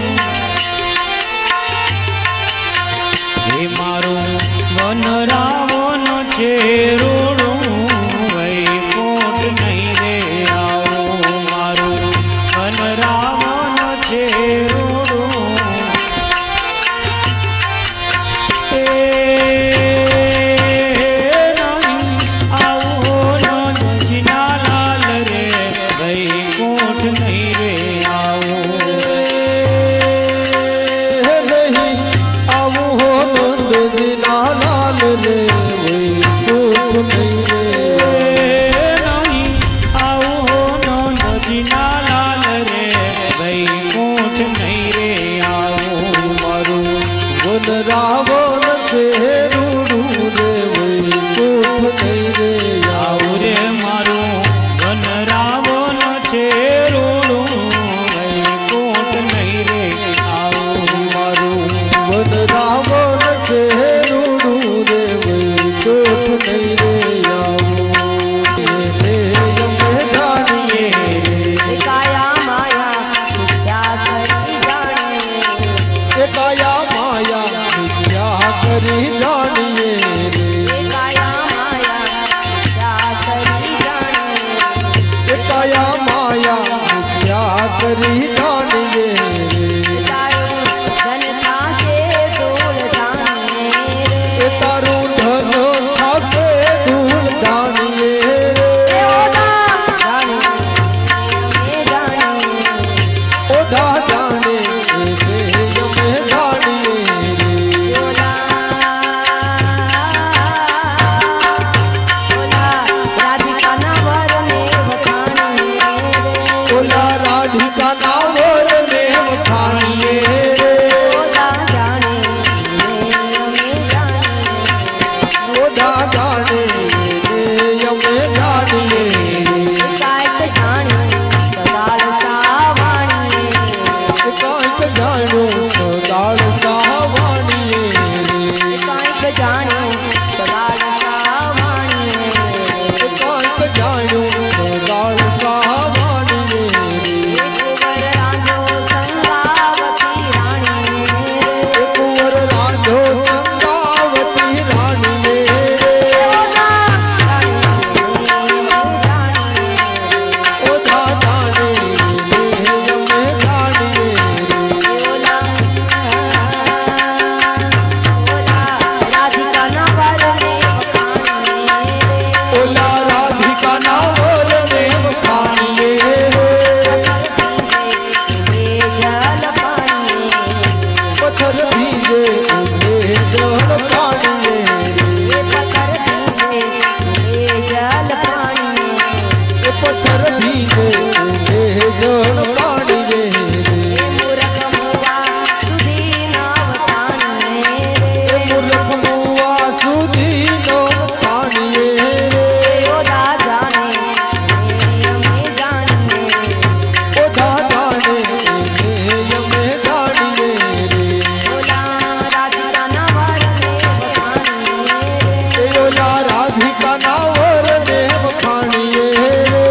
એ મારું વન રાવણ છે રૂડું, વૈકુંઠ નહીં રે આવું. મારું વન રાવણ છે રૂડું,
રાવણ છે રૂડું રે વૈકુંઠ નહીં રે
આવું રે. મારું વન રાવણ છે રૂડું, વૈકુંઠ નહીં રે આવું.
મારું વન રાવણ છે રૂડું રે વૈકુંઠ નહીં રે આવું. અમે જાણીએ
કાયા માયા મિથ્યા કરી જાણીએ,
કાયા માયા મિથ્યા કરી જાણીએ રે.
કાયા માયા મિથ્યા કરી જાણીએ,
કાયા માયા મિથ્યા કરી જાણીએ રે.
તારું ધન થાશે ધૂળ જાણીએ રે,
તારું ધન થાશે ધૂળ જાણીએ રે. ઓધા જાણે અમે જાણીએ રે. ઓલા રાધિકાના વરને વખાણીએ રે. ઓધા જાણે રે અમે જાણીએ રે. કાંઈક જાણ્યું સદાળ સાવાણીએ રે. કાંઈક જાણ્યું સદાળ સાવાણીએ રે. કુંવર રાંધો સંગાવતી રાણીએ રે. ઓધા જાણે રે અમે જાણીએ રે. ઓલા રાધિકાના વરને વખાણીએ રે. પથ્થર ભીજે ઉમે જળ પાણીએ રે. પથ્થર ભીજે ઉમે જળ પાણીએ રે. મૂર્ખ મુવા સુધી નો પાણીએ રે. ઓધા જાણે અમે જાણીએ રે. ઓલા રાધિકાના વરને વખાણીએ રે.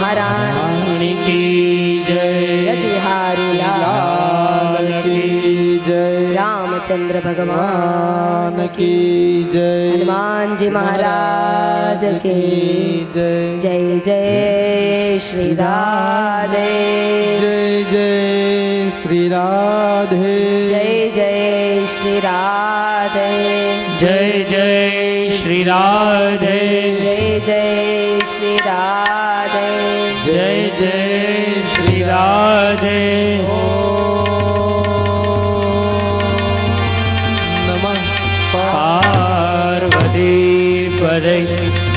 મહારાજ
રાણી કી જય
રજવિહારી લાલ
કી જય
રામચંદ્ર ભગવાન
ભગવાન કી જય
હનુમાનજી મહારાજ કી
જય
જય જય શ્રી રાધે
જય જય શ્રી રાધે
જય જય શ્રી રાધે
જય જય શ્રી રાધે
જય જય શ્રી રાધે
જય જય શ્રી રાધે
નમઃ
પાર્વતી પદે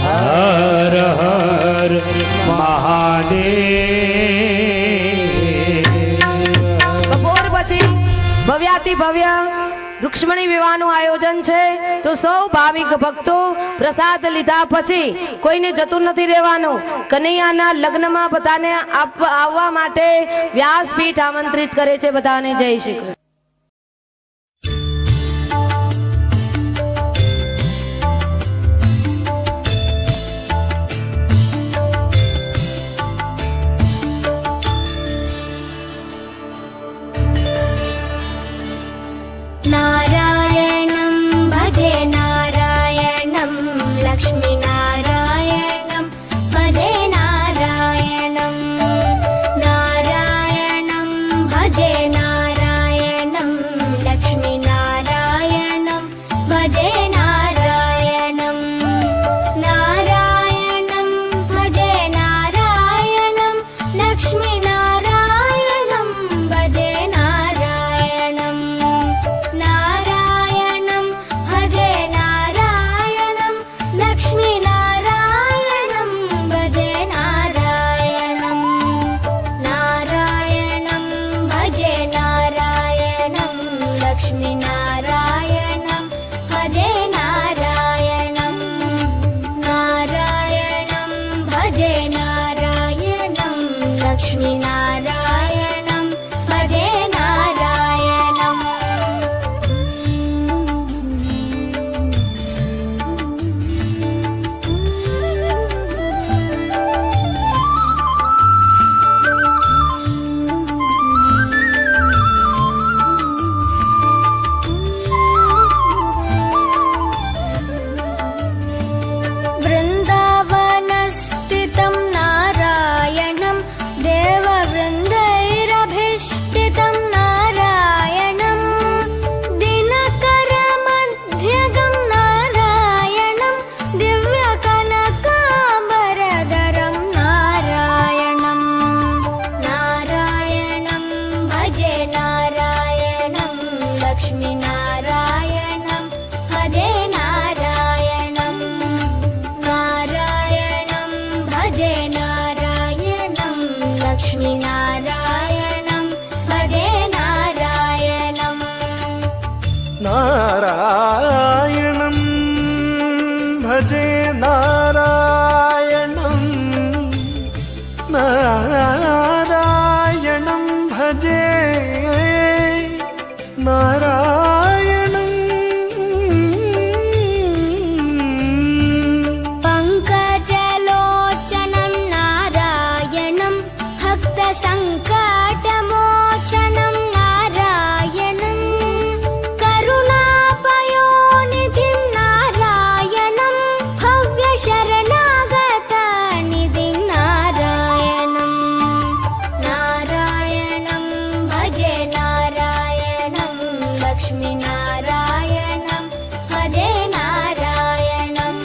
હર હર મહાદેવ
બપોર પછી ભવ્યાતિ ભવ્ય રૂક્ષ્મણી વિવાહનું આયોજન છે તો સૌ ભાવિક ભક્તો પ્રસાદ લીધા પછી કોઈને જતું નથી રહેવાનું. કનૈયાના લગ્નમાં બધાને આવવા માટે વ્યાસપીઠ આમંત્રિત કરે છે બધાને. જય શ્રી કૃષ્ણ.
नारायणं भजे नारायणं लक्ष्मीनारायणं भजे नारायणं नारायणं भजे नारायणं लक्ष्मीनारायणं भजे नारायणं नारायणं भजे नारायणं लक्ष्मीनारायणं भजे नारायणं नारायणं भजे नारायणं लक्ष्मीनारायणं भजे नारायणं नारायणं भजे नारायणं लक्ष्मीनारायणं भजे नारायणं नारायणं भजे नारायणं लक्ष्मीनारायणं भजे नारायणम् वृन्दावनस्थितं नारायणं देववृन्दैरभिष्टितं नारायणं दिनकरमध्यगं नारायणं दिव्यकनकाम्बरधरं नारायणं नारायणं भजे नारायणं लक्ष्मीनारायणं भजे नारायणं नारायणं भजे नारायणं लक्ष्मीनारायणं भजे नारायणम्
नारायणं भजे नारायणं नारायणं भजे नारायणम्
पङ्कजलोचनं नारायणं भक्तसङ्कटमोचनं नारायणं करुणापयोनिधिं नारायणं भव्यशरणागतनिधिं नारायणं नारायणं भजे नारायणं लक्ष्मीनारायणं भजे नारायणं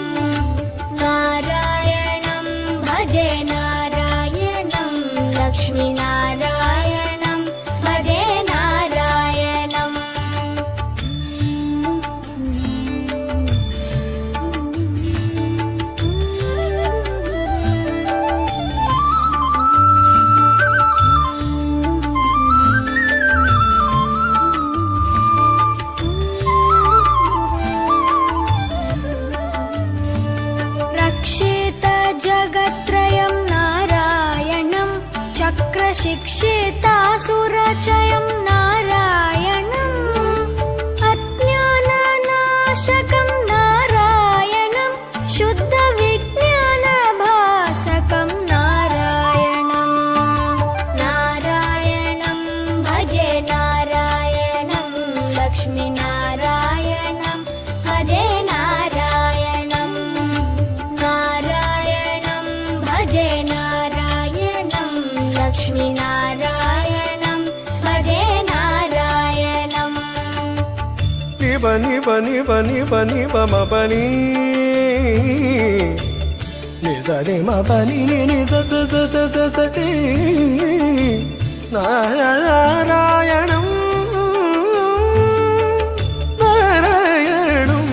नारायणं भजे नारायणं लक्ष्मीनारायणं भजे नारायणम् रक्षित जगत्त्रयं नारायणं चक्रशिक्षितासुरचयं नारायणम् अज्ञाननाशकं नारायणं शुद्धविज्ञानभासकं नारायणम् लक्ष्मीनारायणं भजे नारायणम्
बनी बनी बनी बनी बम बनी नि सरे म बनी नि स स स स स स टी नारायणं नारायणं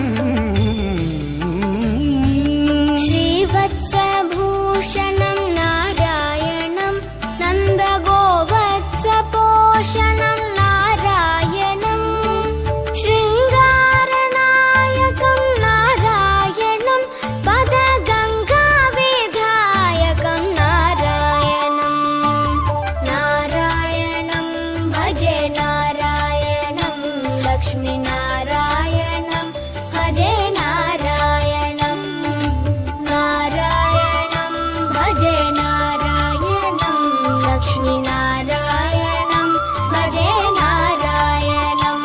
श्रीवत्सभूषणं नारायणं नन्दगोवत्सपोषणं नारायणं शृङ्गारनायकं नारायणं पदगङ्गाविधायकं नारायणं नारायणं भजे नारायणं लक्ष्मीनारायणं भजे नारायणं नारायणं भजे नारायणं लक्ष्मीनारायणं भजे नारायणं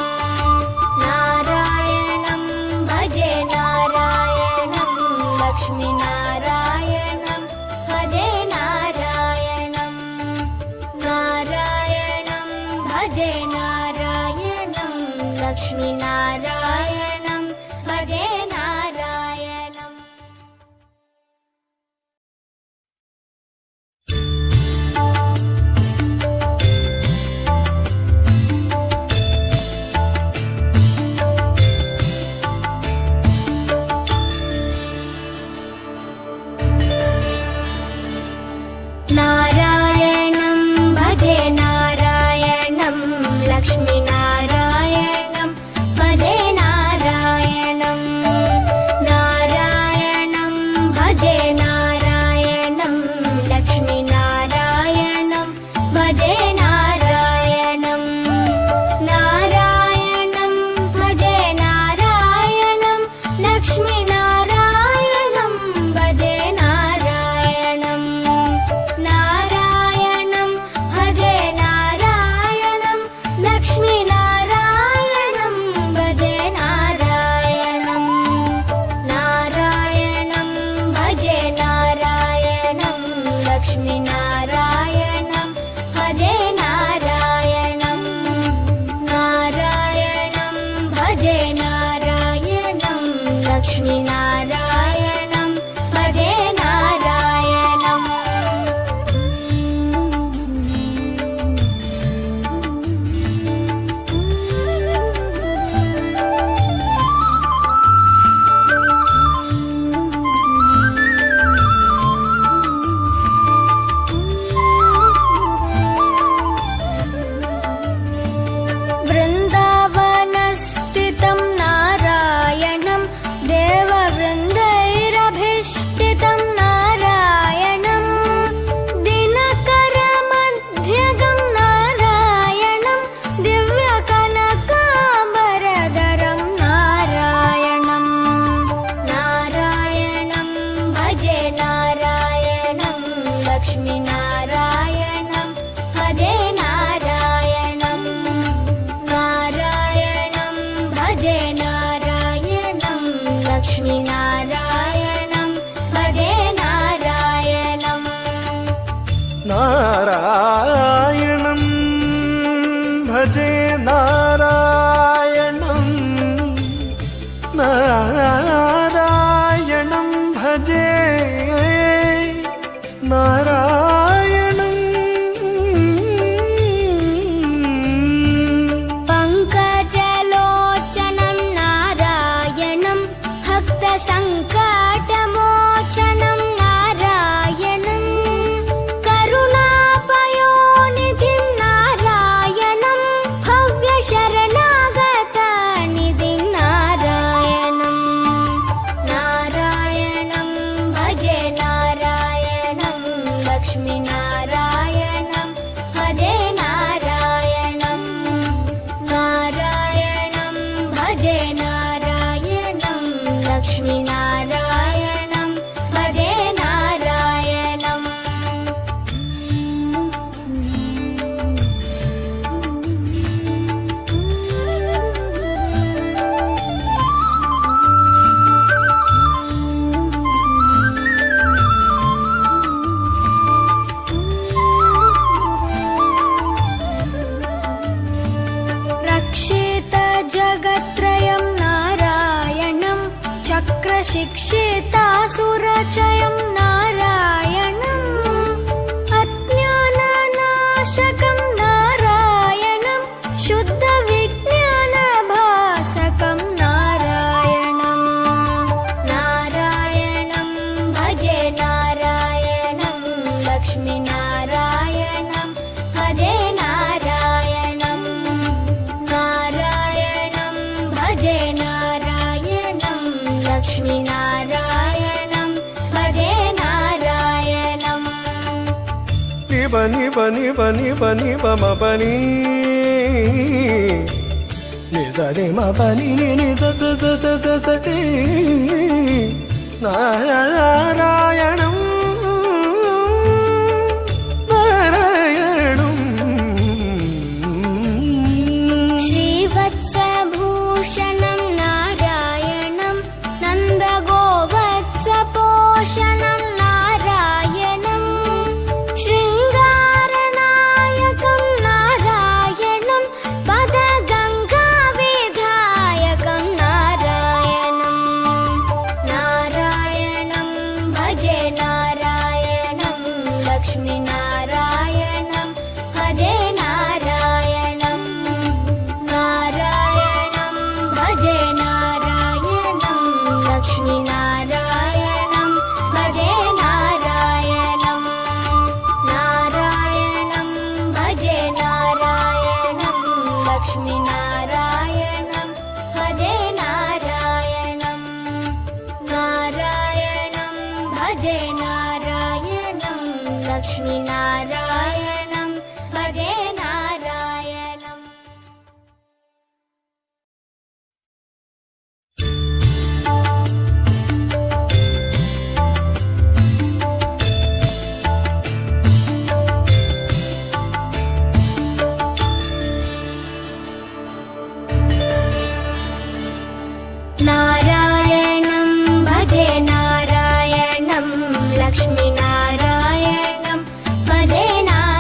नारायणं भजे नारायणं लक्ष्मीनारायणं भजे नारायणं नारायणं भजे नारायणं लक्ष्मीनारायणं भजे नारायणम् नारायणं भजे नारायणं लक्ष्मीनारायणं भजे नारायणं नारायणं भजे नारायणं लक्ष्मीनारायणं भजे नारायणं नारायणं भजे नारायणं लक्ष्मीनारायणं भजे नारायणं नारायणं भजे नारायणं लक्ष्मीनारायणं भजे नारायणं नारायणं भजे नारायणं लक्ष्मीनारायणं भजे नारायणं नारायणं भजे नारायणं लक्ष्मीनारायणं भजे नारायणम् वृन्दावनस्थितं नारायणं देववृन्दैरभीष्टितं नारायणं दिनकरमध्यगं नारायणं दिव्यकनकाम्बरधरं नारायणं नारायणं भजे नारायणं लक्ष्मीनारायणं भजे नारायणं नारायणं भजे नारायणं लक्ष्मीनारायणं भजे नारायणम्
नारायणं भजे नारायणं नारायणं भजे नारायणं
पङ्कजलोचनं नारायणं भक्तसङ्कटमोचनं नारायणं करुणापयोनिधिं
బని బని బని బని బమ బని నిజని మ బని ని సతి నారాయణం నారాయణం
श्रीवत्सभूषणं नारायणं नन्दगोवत्सपोषणं नारायणं शृङ्गारनायकं नारायणं पदगङ्गाविधायकं नारायणं नारायणं भजे नारायणं लक्ष्मीनारायणं भजे नारायणं नारायणं भजे नारायणं लक्ष्मीनारायणं भजे नारायणं नारायणं भजे नारायणं लक्ष्मीनारायणं भजे नारायणं नारायणं भजे नारायणं लक्ष्मीनारायणं